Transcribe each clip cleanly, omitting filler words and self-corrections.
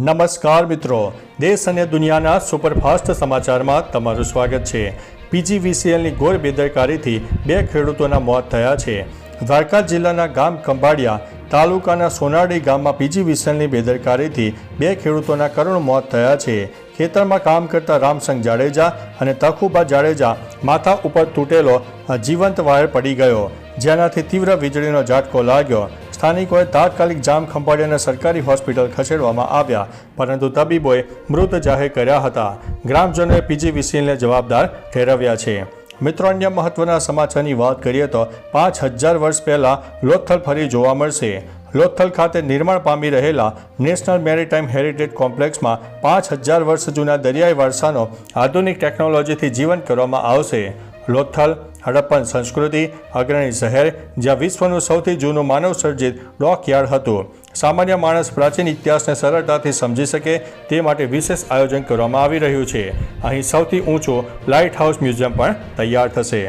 નમસ્કાર મિત્રો, દેશ અને દુનિયાના સુપરફાસ્ટ સમાચારમાં તમારું સ્વાગત છે। પીજીવીસીએલની ઘોર બેદરકારીથી 2 ખેડૂતોના મોત થયા છે। દ્વારકા જિલ્લાના ગામ ખંભાળિયા તાલુકાના સોનાડી ગામમાં પીજીવીસીએલની બેદરકારીથી 2 ખેડૂતોના કરુણ મોત થયા છે। ખેતરમાં કામ કરતા રામસંગ જાડેજા અને તખુબા જાડેજા માથા ઉપર તૂટેલો જીવંત વાયર પડી ગયો, જેનાથી તીવ્ર વીજળીનો ઝાટકો લાગ્યો। સ્થાનિકોએ તાત્કાલિક જામ ખંભાળિયાને સરકારી હોસ્પિટલ ખસેડવામાં આવ્યા, પરંતુ તબીબોએ મૃત જાહેર કર્યા હતા। ગ્રામજનોએ પીજીવીસીએલને જવાબદાર ઠેરવ્યા છે। મિત્રો, અન્ય મહત્વના સમાચારની વાત કરીએ તો 5000 વર્ષ પહેલાં લોથલ ફરી જોવા મળશે। લોથલ ખાતે નિર્માણ પામી રહેલા નેશનલ મેરીટાઈમ હેરિટેજ કોમ્પ્લેક્સમાં 5000 વર્ષ જૂના દરિયાઈ વારસાનો આધુનિક ટેકનોલોજીથી જીવંત કરવામાં આવશે। લોથલ હડપ્પન સંસ્કૃતિ અગ્રણી શહેર, જ્યાં વિશ્વનું સૌથી જૂનું માનવસર્જિત ડોકયાર્ડ હતું। સામાન્ય માણસ પ્રાચીન ઇતિહાસને સરળતાથી સમજી શકે તે માટે વિશેષ આયોજન કરવામાં આવી રહ્યું છે। અહીં સૌથી ઊંચું લાઇટ હાઉસ મ્યુઝિયમ પણ તૈયાર થશે।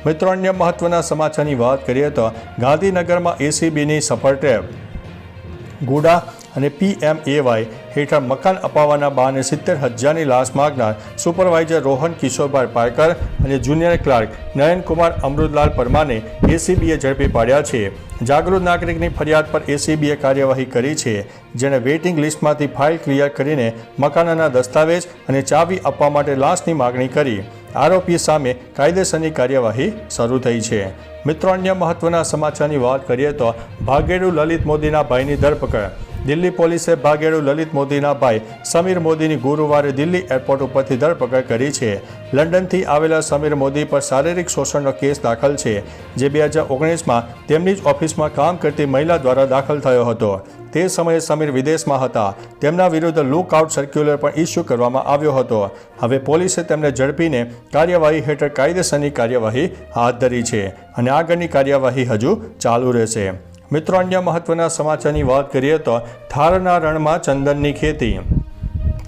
મિત્રો, અન્ય મહત્વના સમાચારની વાત કરીએ તો ગાંધીનગરમાં એસીબીની સફળ ટ્રેપ। ગુડા અને PMAY હેઠળ મકાન અપાવવાના બહાને 70,000ની લાંચ માગનાર સુપરવાઇઝર રોહન કિશોરભાઈ પારકર અને જુનિયર ક્લાર્ક નયનકુમાર અમૃતલાલ પરમારને એસીબીએ ઝડપી પાડ્યા છે। જાગૃત નાગરિકની ફરિયાદ પર એસીબીએ કાર્યવાહી કરી છે, જેણે વેઇટિંગ લિસ્ટમાંથી ફાઇલ ક્લિયર કરીને મકાનના દસ્તાવેજ અને ચાવી આપવા માટે લાંચની માગણી કરી। આરોપી સામે કાયદેસરની કાર્યવાહી શરૂ થઈ છે। મિત્રો, અન્ય મહત્વના સમાચારની વાત કરીએ તો ભાગેડુ લલિત મોદીના ભાઈની ધરપકડ। દિલ્હી પોલીસે ભાગેડુ લલિત મોદીના ભાઈ સમીર મોદીની ગુરુવારે દિલ્હી એરપોર્ટ ઉપરથી ધરપકડ કરી છે। લંડનથી આવેલા સમીર મોદી પર શારીરિક શોષણનો કેસ દાખલ છે, જે 2019માં તેમની જ ઓફિસમાં કામ કરતી મહિલા દ્વારા દાખલ થયો હતો। તે સમયે સમીર વિદેશમાં હતા। તેમના વિરુદ્ધ લુકઆઉટ સર્ક્યુલર પણ ઇસ્યુ કરવામાં આવ્યો હતો। હવે પોલીસે તેમને ઝડપીને કાર્યવાહી હેઠળ કાયદેસરની કાર્યવાહી હાથ ધરી છે અને આગળની કાર્યવાહી હજુ ચાલુ રહેશે। મિત્રો, અન્ય મહત્વના સમાચારની વાત કરીએ તો થારના રણમાં ચંદનની ખેતી।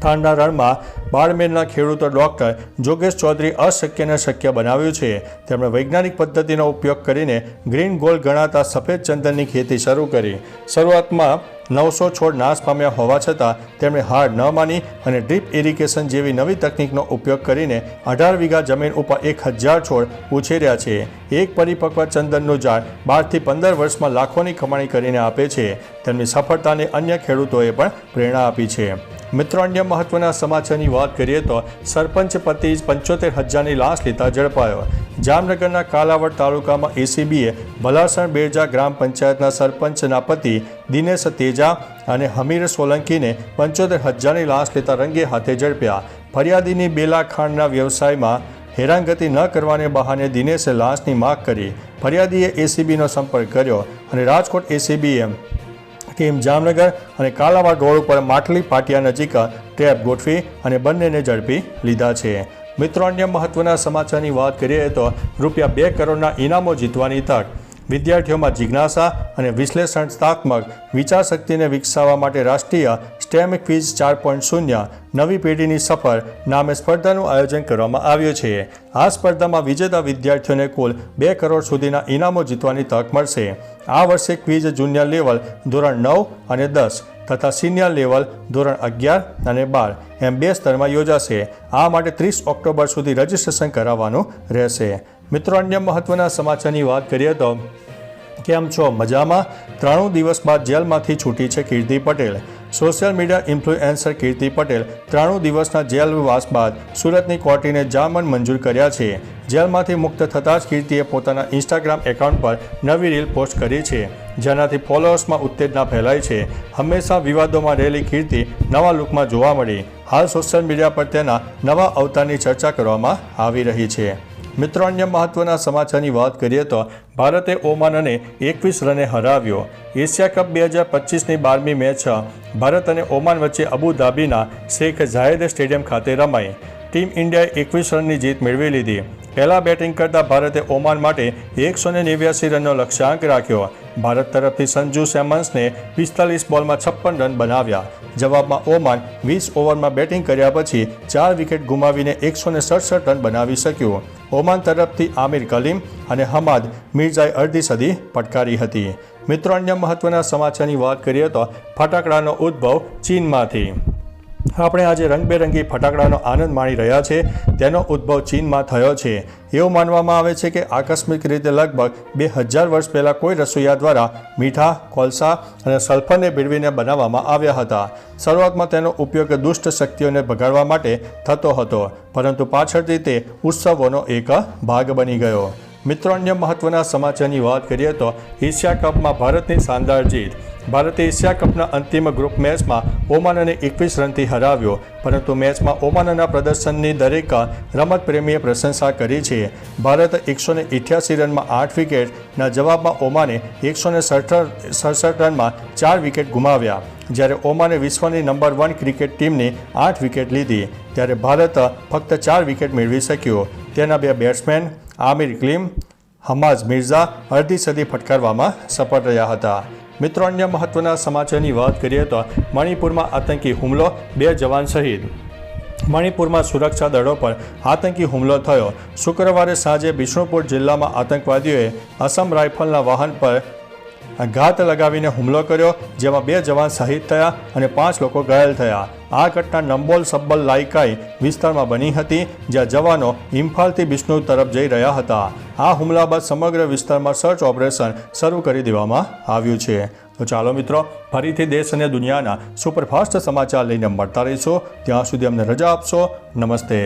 થારના રણમાં બાડમેરના ખેડૂતો ડૉક્ટર જોગેશ ચૌધરી અશક્યને શક્ય બનાવ્યું છે। તેમણે વૈજ્ઞાનિક પદ્ધતિનો ઉપયોગ કરીને ગ્રીન ગોલ્ડ ગણાતા સફેદ ચંદનની ખેતી શરૂ કરી। શરૂઆતમાં 900 છોડ નાશ પામ્યા હોવા છતાં તેમણે હાર ન માની અને ડ્રીપ ઇરિગેશન જેવી નવી તકનિકનો ઉપયોગ કરીને 18 વીઘા જમીન ઉપર 1000 છોડ ઉછેર્યા છે। એક પરિપક્વ ચંદનનું ઝાડ 12 થી 15 વર્ષમાં લાખોની કમાણી કરીને આપે છે। તેમની સફળતાને અન્ય ખેડૂતોએ પણ પ્રેરણા આપી છે। મિત્રો, અન્ય મહત્વના સમાચારની વાત કરીએ તો સરપંચ પતિ 75,000ની લાંચ લેતા ઝડપાયો। જામનગરના કાલાવડ તાલુકામાં એસીબીએ ભલાસણ બેરજા ગ્રામ પંચાયતના સરપંચના પતિ દિનેશ તેજા અને હમીર સોલંકીને 75,000ની લાંચ લેતા રંગે હાથે ઝડપ્યા। ફરિયાદીની બેલા ખાંડના વ્યવસાયમાં હેરાનગતિ ન કરવાને બહાને દિનેશે લાંચની માગ કરી। ફરિયાદીએ એસીબીનો સંપર્ક કર્યો અને રાજકોટ એસીબીએ ટીમ જામનગર અને કાલાવાડ રોડ ઉપર માટલી પાટિયા નજીક ટ્રેપ ગોઠવી અને બંનેને ઝડપી લીધા છે। મિત્રો, અન્ય મહત્વના સમાચારની વાત કરીએ તો ₹2 કરોડના ઇનામો જીતવાની તક। વિદ્યાર્થીઓમાં જિજ્ઞાસા અને વિશ્લેષણાત્મક વિચારશક્તિને વિકસાવવા માટે રાષ્ટ્રીય સ્ટેમ ક્વિઝ 4.0 નવી પેઢીની સફર નામે સ્પર્ધાનું આયોજન કરવામાં આવ્યું છે। આ સ્પર્ધામાં વિજેતા વિદ્યાર્થીઓને કુલ 2 કરોડ સુધીના ઇનામો જીતવાની તક મળશે। આ વર્ષે ક્વિઝ જુનિયર લેવલ ધોરણ 9 અને 10 તથા સિનિયર લેવલ ધોરણ 11 અને 12 એમ 2 સ્તરમાં યોજાશે। આ માટે 30 ઓક્ટોબર સુધી રજીસ્ટ્રેશન કરાવવાનું રહેશે। મિત્રો, અન્ય મહત્વના સમાચારની વાત કરીએ તો કેમ છો મજામાં? 93 દિવસ બાદ જેલમાંથી છૂટી છે કીર્તિ પટેલ। સોશિયલ મીડિયા ઇન્ફ્લુએન્સર કીર્તિ પટેલ 93 દિવસના જેલવાસ બાદ સુરતની કોર્ટે જામીન મંજૂર કર્યા છે। જેલમાંથી મુક્ત થતાં જ કીર્તિએ પોતાના ઇન્સ્ટાગ્રામ એકાઉન્ટ પર નવી રીલ પોસ્ટ કરી છે, જેનાથી ફોલોઅર્સમાં ઉત્તેજના ફેલાઈ છે। હંમેશા વિવાદોમાં રહેલી કીર્તિ નવા લુકમાં જોવા મળી। હાલ સોશિયલ મીડિયા પર તેના નવા અવતારની ચર્ચા કરવામાં આવી રહી છે। મિત્રો, અન્ય મહત્વના સમાચારની વાત કરીએ તો ભારતે ઓમાનને 21 રને હરાવ્યો। એશિયા કપ 2025ની 12મી મેચ ભારત અને ઓમાન વચ્ચે અબુધાબીના શેખ ઝાયેદ સ્ટેડિયમ ખાતે રમાઈ। ટીમ ઇન્ડિયાએ 21 રનની જીત મેળવી લીધી। પહેલા બેટિંગ કરતા ભારતે ઓમાન માટે 189 રનનો લક્ષ્યાંક રાખ્યો। ભારત તરફથી સંજુ સેમન્સને 45 બોલમાં 56 રન બનાવ્યા। જવાબમાં ઓમાન 20 ઓવરમાં બેટિંગ કર્યા પછી 4 વિકેટ ગુમાવીને 167 રન બનાવી શક્યું। ઓમાન તરફથી આમિર કલીમ અને હમાદ મિર્ઝાએ અડધી સદી ફટકારી હતી। મિત્રો, અન્ય મહત્વના સમાચારની વાત કરીએ તો ફટાકડાનો ઉદ્ભવ ચીનમાંથી। આપણે આજે રંગબેરંગી ફટાકડાનો આનંદ માણી રહ્યા છે તેનો ઉદ્ભવ ચીનમાં થયો છે. એવું માનવામાં આવે છે કે આકસ્મિક રીતે લગભગ 2000 વર્ષ પહેલાં કોઈ રસોઈયા દ્વારા મીઠા, કોલસા અને સલ્ફરને ભેળવીને બનાવવામાં આવ્યા હતા. શરૂઆતમાં તેનો ઉપયોગ દુષ્ટ શક્તિઓને ભગાડવા માટે થતો હતો, પરંતુ પાછળથી તે ઉત્સવોનો એક ભાગ બની ગયો. મિત્રો, અન્ય મહત્વના સમાચારની વાત કરીએ તો એશિયા કપમાં ભારતની શાનદાર જીત. ભારતે એશિયા કપના અંતિમ ગ્રુપ મેચમાં ઓમાનને 21 રનથી હરાવ્યો, પરંતુ મેચમાં ઓમાનના પ્રદર્શનની દરેક રમતપ્રેમીએ પ્રશંસા કરી છે. ભારત 188 રનમાં 8 વિકેટના જવાબમાં ઓમાને 167 રનમાં 4 વિકેટ ગુમાવ્યા. જ્યારે ઓમાને વિશ્વની નંબર 1 ક્રિકેટ ટીમની 8 વિકેટ લીધી, ત્યારે ભારત ફક્ત 4 વિકેટ મેળવી શક્યો. તેના બે બેટ્સમેન આમિર ક્લીમ, હમાઝ મિર્ઝા અડધી સદી ફટકારવામાં સફળ રહ્યા હતા. મિત્રો, અન્ય મહત્વના સમાચારની વાત કરીએ તો મણિપુરમાં આતંકી હુમલો, 2 જવાન શહીદ. મણિપુરમાં સુરક્ષા દળો પર આતંકી હુમલો થયો. શુક્રવારે સાંજે બિષ્ણુપુર જિલ્લામાં આતંકવાદીઓએ અસમ રાઇફલના વાહન પર ઘાત લગાવીને હુમલો કર્યો, જેમાં 2 જવાન શહીદ થયા અને 5 લોકો ઘાયલ થયા. આ ઘટના નંબોલ સબ્બલ લાઇકાઈ વિસ્તારમાં બની હતી, જ્યાં જવાનો ઇમ્ફાલથી બિષ્ણુ તરફ જઈ રહ્યા હતા. આ હુમલા બાદ સમગ્ર વિસ્તારમાં સર્ચ ઓપરેશન શરૂ કરી દેવામાં આવ્યું છે. તો ચાલો મિત્રો, ફરીથી દેશ અને દુનિયાના સુપરફાસ્ટ સમાચાર લઈને મળતા રહીશું. ત્યાં સુધી અમને રજા આપશો. નમસ્તે.